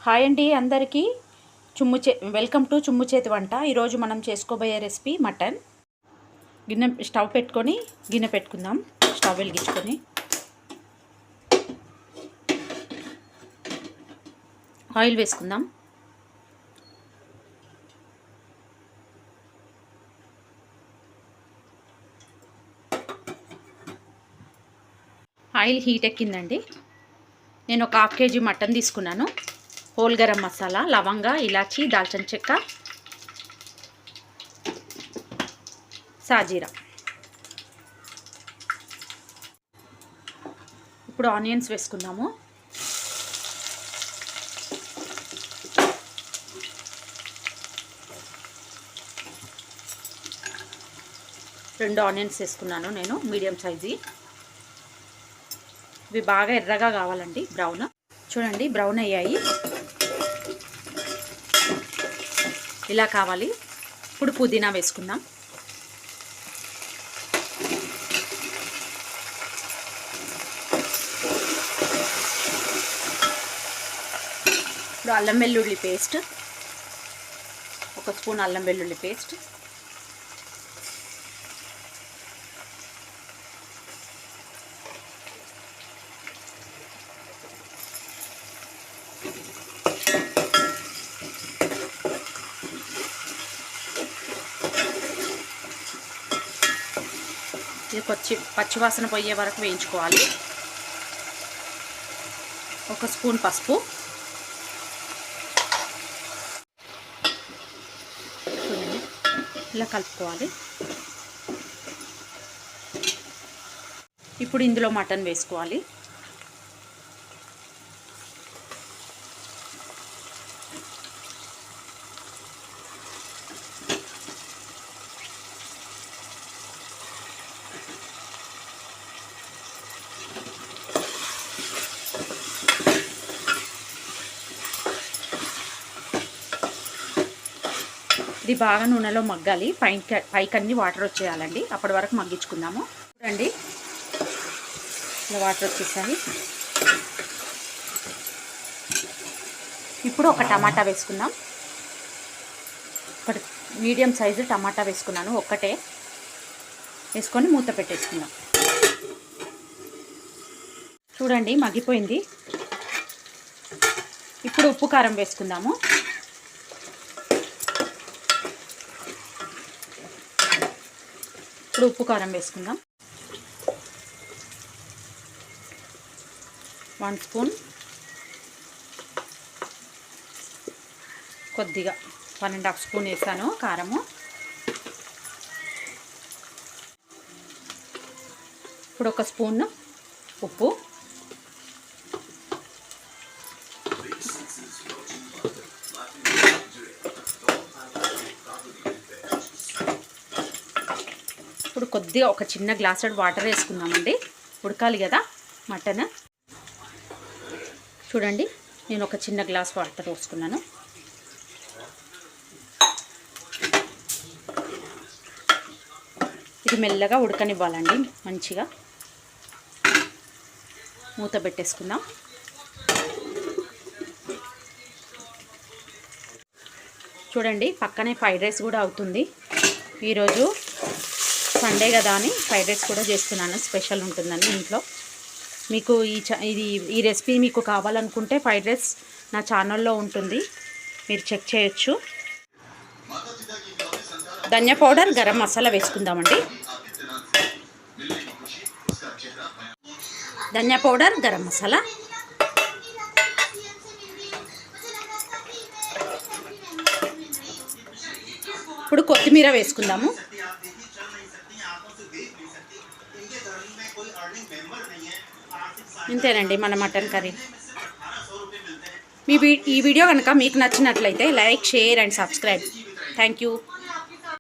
Hi అండి అందరికీ welcome to చుమ్ము చేతి వంట. ఈరోజు మనం చేసుకోబోయే రెసిపీ మటన్. స్టవ్ పెట్టుకొని గిన్నె పెట్టుకుందాం. స్టవ్ వెలిగించుకొని ఆయిల్ వేసుకుందాం. ఆయిల్ హీట్ ఎక్కిందండి. నేను ఒక 1/2 kg మటన్ తీసుకున్నాను. హోల్ గరం మసాలా, లవంగ, ఇలాచి, దాల్చిన చెక్క, సాజీరా. ఇప్పుడు ఆనియన్స్ వేసుకుందాము. రెండు ఆనియన్స్ వేసుకున్నాను నేను, మీడియం సైజు. ఇవి బాగా ఎర్రగా కావాలండి, బ్రౌన్. చూడండి, బ్రౌన్ అయ్యాయి, ఇలా కావాలి. ఇప్పుడు పుదీనా వేసుకుందాం. ఇప్పుడు అల్లం వెల్లుల్లి పేస్ట్, 1 స్పూన్ అల్లం వెల్లుల్లి పేస్ట్. ఇది పచ్చివాసన పోయే వరకు వేయించుకోవాలి. 1 స్పూన్ పసుపు, ఇలా కలుపుకోవాలి. ఇప్పుడు ఇందులో మటన్ వేసుకోవాలి. ఇది బాగా నూనెలో మగ్గాలి. పైకన్నీ వాటర్ వచ్చేయాలండి. అప్పటి వరకు మగ్గించుకుందాము. చూడండి, ఇలా వాటర్ వచ్చేసాయి. ఇప్పుడు ఒక టమాటా వేసుకుందాం. ఒకటి మీడియం సైజు టమాటా వేసుకున్నాను, ఒక్కటే వేసుకొని మూత పెట్టేసుకుందాం. చూడండి, మగ్గిపోయింది. ఇప్పుడు ఉప్పు కారం వేసుకుందాము. ఇప్పుడు ఉప్పు కారం వేసుకుందాం. 1 స్పూన్, కొద్దిగా 1.5 స్పూన్ వేసాను కారము. ఇప్పుడు 1 స్పూన్ ఉప్పు, ఇప్పుడు కొద్దిగా ఒక చిన్న గ్లాసుడ్ వాటర్ వేసుకుందామండి. ఉడకాలి కదా మటన్. చూడండి, నేను ఒక చిన్న గ్లాస్ వాటర్ పోసుకున్నాను. ఇది మెల్లగా ఉడకనివ్వాలండి మంచిగా. మూత పెట్టేసుకుందాం. చూడండి, పక్కనే ఫ్రైడ్ రైస్ కూడా అవుతుంది. ఈరోజు సండే కదా అని ఫ్రైడ్ రైస్ కూడా చేస్తున్నాను. స్పెషల్ ఉంటుందని ఇంట్లో. మీకు ఈ రెసిపీ మీకు కావాలనుకుంటే ఫ్రైడ్ రైస్ నా ఛానల్లో ఉంటుంది, మీరు చెక్ చేయొచ్చు. ధనియా పౌడర్, గరం మసాలా వేసుకుందామండి. ధనియా పౌడర్, గరం మసాలా. ఇప్పుడు కొత్తిమీర వేసుకుందాము. ఇంతేనండి మన మటన్ కర్రీ. ఈ వీడియో కనుక మీకు నచ్చినట్లయితే like, share and subscribe. Thank you.